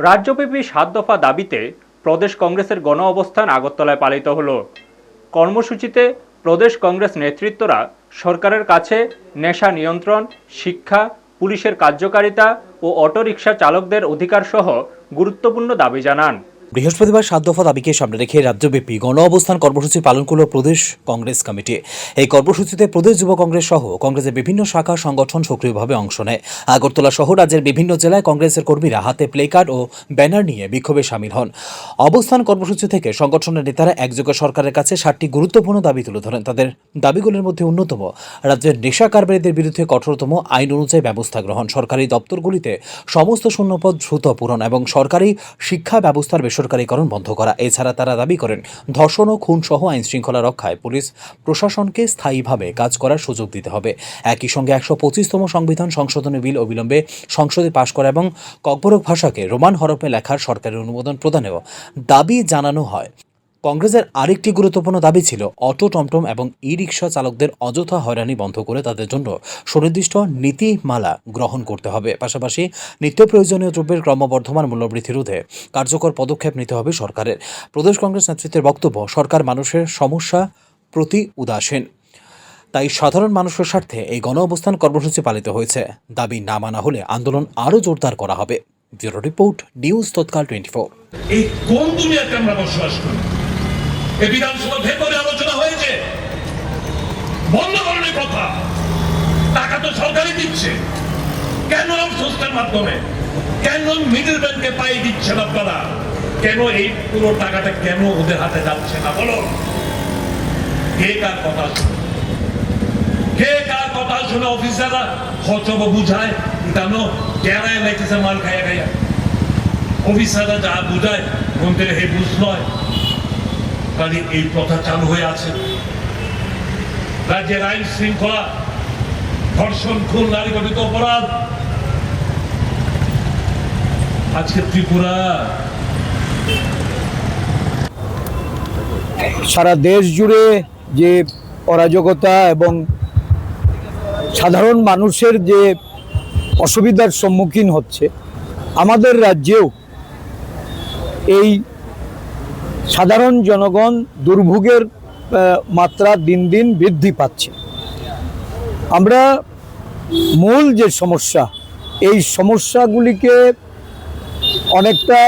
রাজ্যব্যাপী ৭ দফা দাবিতে প্রদেশ কংগ্রেসের গণ অবস্থান আগরতলায় পালিত হলো। কর্মসূচিতে প্রদেশ কংগ্রেস নেতৃত্বরা সরকারের কাছে নেশা নিয়ন্ত্রণ, শিক্ষা, পুলিশের কার্যকারিতা ও অটোরিকশা চালকদের অধিকার সহ গুরুত্বপূর্ণ দাবি জানান। বৃহস্পতিবার ৭ দফা দাবিকে সামনে রেখে রাজ্যব্যাপী গণ অবস্থান কর্মসূচি পালন করল প্রদেশ কংগ্রেস কমিটি। এই কর্মসূচিতে প্রদেশ যুব কংগ্রেস সহ কংগ্রেসের বিভিন্ন শাখা সংগঠন সক্রিয়ভাবে অংশ নেয়। আগরতলা সহ রাজ্যের বিভিন্ন জেলায় কংগ্রেসের কর্মীরা হাতে প্লেকার্ড ও ব্যানার নিয়ে বিক্ষোভে সামিল হন। অবস্থান কর্মসূচি থেকে সংগঠনের নেতারা একযোগে সরকারের কাছে 7টি গুরুত্বপূর্ণ দাবি তুলে ধরেন। তাদের দাবিগুলির মধ্যে অন্যতম রাজ্যের নেশা কারবারিদের বিরুদ্ধে কঠোরতম আইন অনুযায়ী ব্যবস্থা গ্রহণ, সরকারি দপ্তরগুলিতে সমস্ত শূন্যপদ দ্রুত পূরণ এবং সরকারি শিক্ষা ব্যবস্থার বেসরকারীকরণ বন্ধ করা। এছাড়া তারা দাবি করেন ধর্ষণ ও খুন সহ আইন শৃঙ্খলা রক্ষায় পুলিশ প্রশাসনকে স্থায়ীভাবে কাজ করার সুযোগ দিতে হবে। একই সঙ্গে 125তম সংবিধান সংশোধনী বিল অবিলম্বে সংসদে পাশ করা এবং ককবরক ভাষাকে রোমান হরফে লেখার সরকারের অনুমোদন প্রদানেও দাবি জানানো হয়। কংগ্রেসের আরেকটি গুরুত্বপূর্ণ দাবি ছিল অটো, টমটম এবং ই রিক্সা চালকদের অযথা হয়রানি বন্ধ করে তাদের জন্য সুনির্দিষ্ট নীতিমালা গ্রহণ করতে হবে। পাশাপাশি নিত্য প্রয়োজনীয় দ্রব্যের ক্রমবর্ধমান মূল্যবৃদ্ধি রোধে কার্যকর পদক্ষেপ নিতে হবে সরকারের। প্রদেশ কংগ্রেস নেতৃত্বের বক্তব্য, সরকার মানুষের সমস্যা প্রতি উদাসীন, তাই সাধারণ মানুষের স্বার্থে এই গণ অবস্থান কর্মসূচি পালিত হয়েছে। দাবি না মানা হলে আন্দোলন আরও জোরদার করা হবে। ব্যুরো রিপোর্ট, নিউজ তৎকাল 24। এই কোন দুনিয়াতে আমরা বসবাস করি? এই বিধানসভা ভেতরে আলোচনা হয়েছে, বন্ধ করণের কথা। টাকা তো সরকারই দিচ্ছে, কেন আউটসোর্সের মাধ্যমে, কেন মিডল ব্যাংকে পাই দিচ্ছেন আপনারা? কেন এই পুরো টাকাটা কেন ওদের হাতে যাচ্ছে না? বলো, কে কার কথা শুনে? কে কার কথা শুনে অফিসাররা হচব বুঝায়? কেন কেরায় লাগতেছে মাল খাইয়া খাইয়া? অফিসাররা যা বুঝায় মন্ত্রী হে বুঝ নয়। কাজে এই প্রথা চালু হয়ে আছে। রাজ্যের আইন শৃঙ্খলা, ধর্ষণ, খুন, নারী গঠিত অপরাধ। আজকে ত্রিপুরা সারা দেশ জুড়ে যে অরাজকতা এবং সাধারণ মানুষের যে অসুবিধার সম্মুখীন হচ্ছে, আমাদের রাজ্যেও এই সাধারণ জনগণ দুর্ভোগের মাত্রা দিন দিন বৃদ্ধি পাচ্ছে। আমরা মূল যে সমস্যা, এই সমস্যাগুলিকে অনেকটা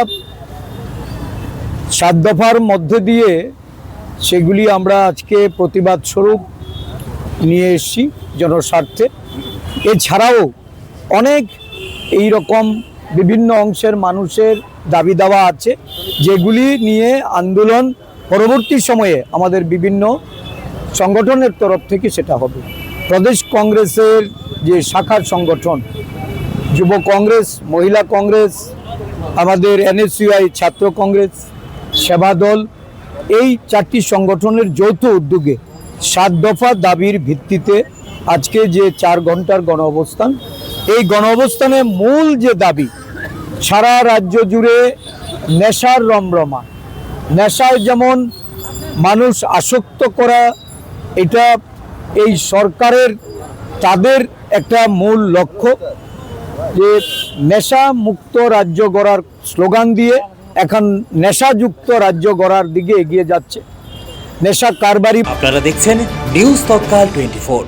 7 দফার মধ্যে দিয়ে সেগুলি আমরা আজকে প্রতিবাদ স্বরূপ নিয়ে এসেছি জনস্বার্থে। এছাড়াও অনেক এই রকম বিভিন্ন অংশের মানুষের দাবি দাওয়া আছে, যেগুলি নিয়ে আন্দোলন পরবর্তী সময়ে আমাদের বিভিন্ন সংগঠনের তরফ থেকে সেটা হবে। প্রদেশ কংগ্রেসের যে শাখার সংগঠন, যুব কংগ্রেস, মহিলা কংগ্রেস, আমাদের NSUI ছাত্র কংগ্রেস, সেবা দল, এই 4টি সংগঠনের যৌথ উদ্যোগে 7 দফা দাবির ভিত্তিতে আজকে যে 4 ঘন্টার গণ অবস্থান, এই গণ অবস্থানে মূল যে দাবি, সারা রাজ্য জুড়ে নেশার রমরমা, নেশায় যেমন মানুষ আসক্ত করা, এটা এই সরকারের তাদের একটা মূল লক্ষ্য, যে নেশা মুক্ত রাজ্য গড়ার স্লোগান দিয়ে এখন নেশাযুক্ত রাজ্য গড়ার দিকে এগিয়ে যাচ্ছে নেশা কারবারি। আপনারা দেখছেন নিউজ তৎকাল 24।